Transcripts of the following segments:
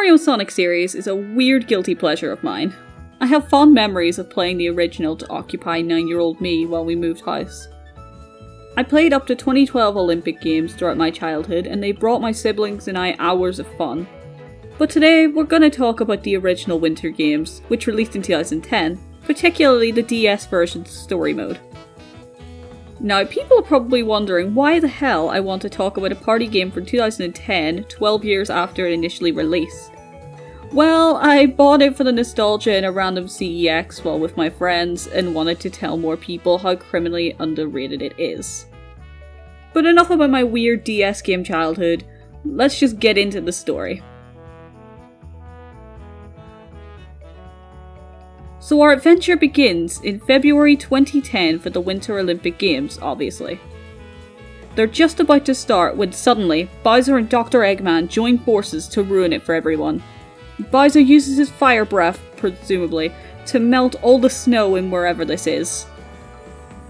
Mario Sonic series is a weird guilty pleasure of mine. I have fond memories of playing the original to occupy 9-year-old me while we moved house. I played up to 2012 Olympic Games throughout my childhood and they brought my siblings and I hours of fun. But today we're going to talk about the original Winter Games, which released in 2010, particularly the DS version's story mode. Now, people are probably wondering why the hell I want to talk about a party game from 2010, 12 years after it initially released. Well, I bought it for the nostalgia in a random CEX while with my friends and wanted to tell more people how criminally underrated it is. But enough about my weird DS game childhood, let's just get into the story. So our adventure begins in February 2010 for the Winter Olympic Games, obviously. They're just about to start when suddenly, Bowser and Dr. Eggman join forces to ruin it for everyone. Bowser uses his fire breath, presumably, to melt all the snow in wherever this is.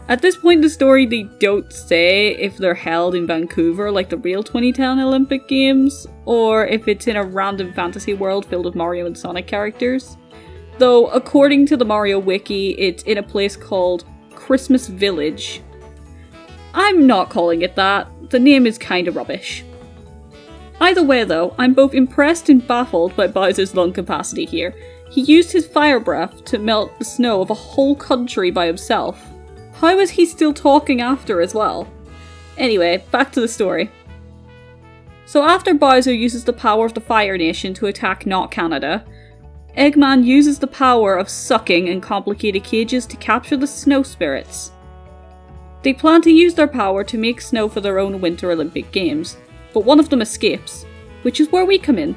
At this point in the story, they don't say if they're held in Vancouver like the real 2010 Olympic Games, or if it's in a random fantasy world filled with Mario and Sonic characters. Though, according to the Mario Wiki, it's in a place called Christmas Village. I'm not calling it that, the name is kinda rubbish. Either way though, I'm both impressed and baffled by Bowser's lung capacity here. He used his fire breath to melt the snow of a whole country by himself. How is he still talking after as well? Anyway, back to the story. So after Bowser uses the power of the Fire Nation to attack Not Canada, Eggman uses the power of sucking and complicated cages to capture the snow spirits. They plan to use their power to make snow for their own Winter Olympic Games, but one of them escapes, which is where we come in.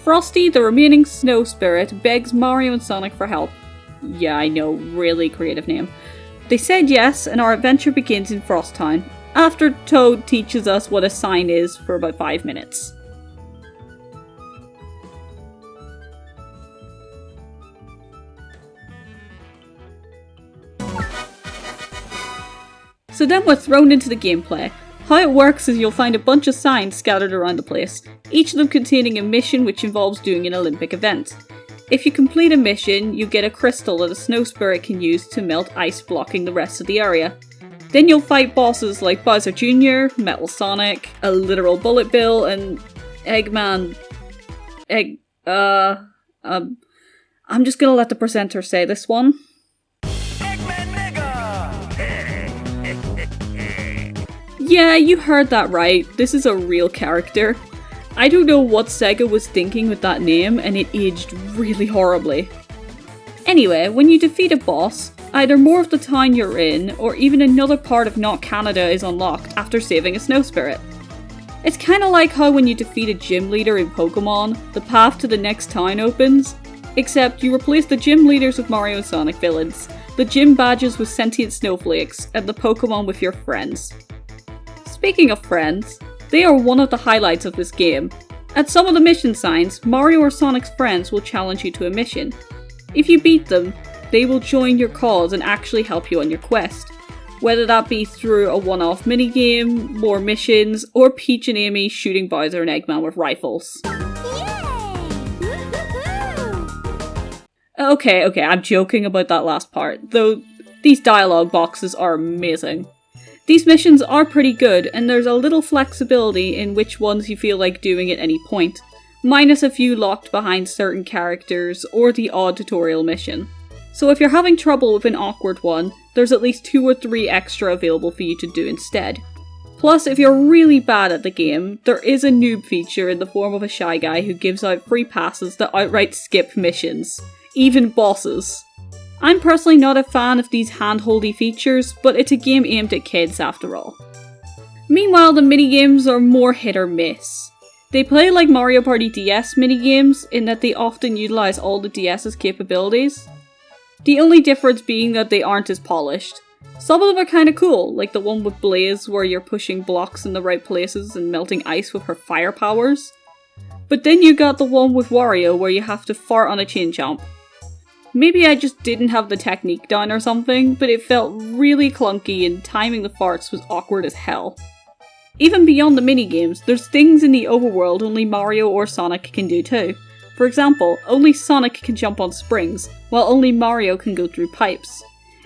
Frosty, the remaining snow spirit, begs Mario and Sonic for help. Yeah, I know, really creative name. They said yes, and our adventure begins in Frost Town, after Toad teaches us what a sign is for about 5 minutes. So then we're thrown into the gameplay. How it works is you'll find a bunch of signs scattered around the place, each of them containing a mission which involves doing an Olympic event. If you complete a mission, you get a crystal that a snow spirit can use to melt ice blocking the rest of the area. Then you'll fight bosses like Bowser Jr., Metal Sonic, a literal Bullet Bill, and Eggman... I'm just gonna let the presenter say this one. Yeah, you heard that right. This is a real character. I don't know what Sega was thinking with that name, and it aged really horribly. Anyway, when you defeat a boss, either more of the town you're in, or even another part of Not Canada is unlocked after saving a snow spirit. It's kinda like how when you defeat a gym leader in Pokemon, the path to the next town opens, except you replace the gym leaders with Mario and Sonic villains, the gym badges with sentient snowflakes, and the Pokemon with your friends. Speaking of friends, they are one of the highlights of this game. At some of the mission signs, Mario or Sonic's friends will challenge you to a mission. If you beat them, they will join your cause and actually help you on your quest. Whether that be through a one-off minigame, more missions, or Peach and Amy shooting Bowser and Eggman with rifles. Okay, I'm joking about that last part, though these dialogue boxes are amazing. These missions are pretty good, and there's a little flexibility in which ones you feel like doing at any point, minus a few locked behind certain characters or the odd tutorial mission. So if you're having trouble with an awkward one, there's at least 2 or 3 extra available for you to do instead. Plus, if you're really bad at the game, there is a noob feature in the form of a shy guy who gives out free passes that outright skip missions, even bosses. I'm personally not a fan of these hand-holdy features, but it's a game aimed at kids after all. Meanwhile, the minigames are more hit or miss. They play like Mario Party DS minigames in that they often utilise all the DS's capabilities. The only difference being that they aren't as polished. Some of them are kinda cool, like the one with Blaze where you're pushing blocks in the right places and melting ice with her fire powers. But then you got the one with Wario where you have to fart on a chain jump. Maybe I just didn't have the technique down or something, but it felt really clunky and timing the farts was awkward as hell. Even beyond the minigames, there's things in the overworld only Mario or Sonic can do too. For example, only Sonic can jump on springs, while only Mario can go through pipes.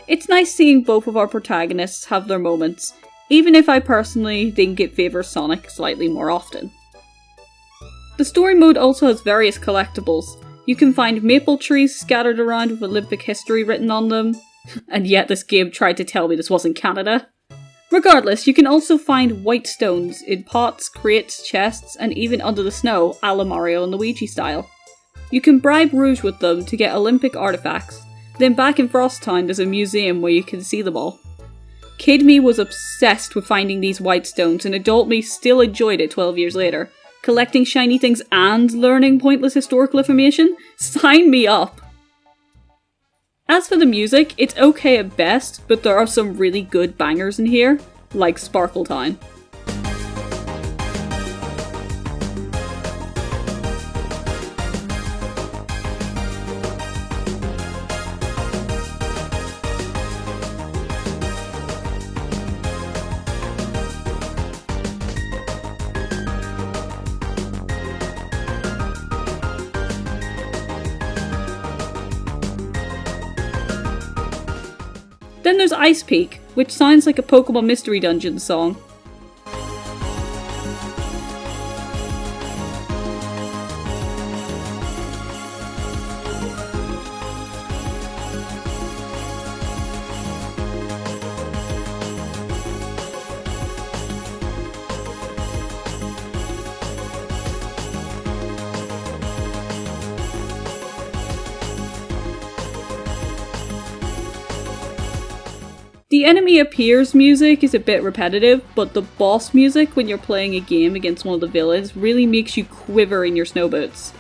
It's nice seeing both of our protagonists have their moments, even if I personally think it favours Sonic slightly more often. The story mode also has various collectibles. You can find maple trees scattered around with Olympic history written on them, and yet this game tried to tell me this wasn't Canada. Regardless, you can also find white stones in pots, crates, chests, and even under the snow, a la Mario and Luigi style. You can bribe Rouge with them to get Olympic artifacts, then back in Frost Town there's a museum where you can see them all. Kid me was obsessed with finding these white stones, and adult me still enjoyed it 12 years later. Collecting shiny things and learning pointless historical information? Sign me up! As for the music, it's okay at best, but there are some really good bangers in here, like Sparkle Town. Then there's Ice Peak, which sounds like a Pokemon Mystery Dungeon song. The enemy appears music is a bit repetitive, but the boss music when you're playing a game against one of the villains really makes you quiver in your snow boots.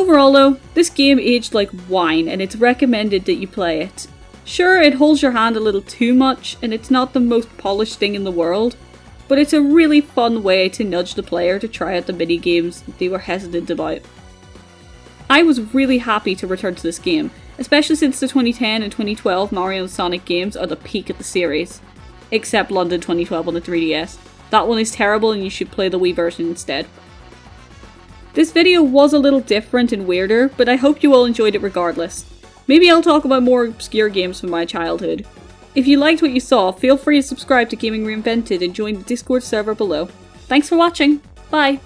Overall though, this game aged like wine and it's recommended that you play it. Sure, it holds your hand a little too much and it's not the most polished thing in the world, but it's a really fun way to nudge the player to try out the mini games they were hesitant about. I was really happy to return to this game, especially since the 2010 and 2012 Mario and Sonic games are the peak of the series. Except London 2012 on the 3DS. That one is terrible and you should play the Wii version instead. This video was a little different and weirder, but I hope you all enjoyed it regardless. Maybe I'll talk about more obscure games from my childhood. If you liked what you saw, feel free to subscribe to Gaming Reinvented and join the Discord server below. Thanks for watching! Bye!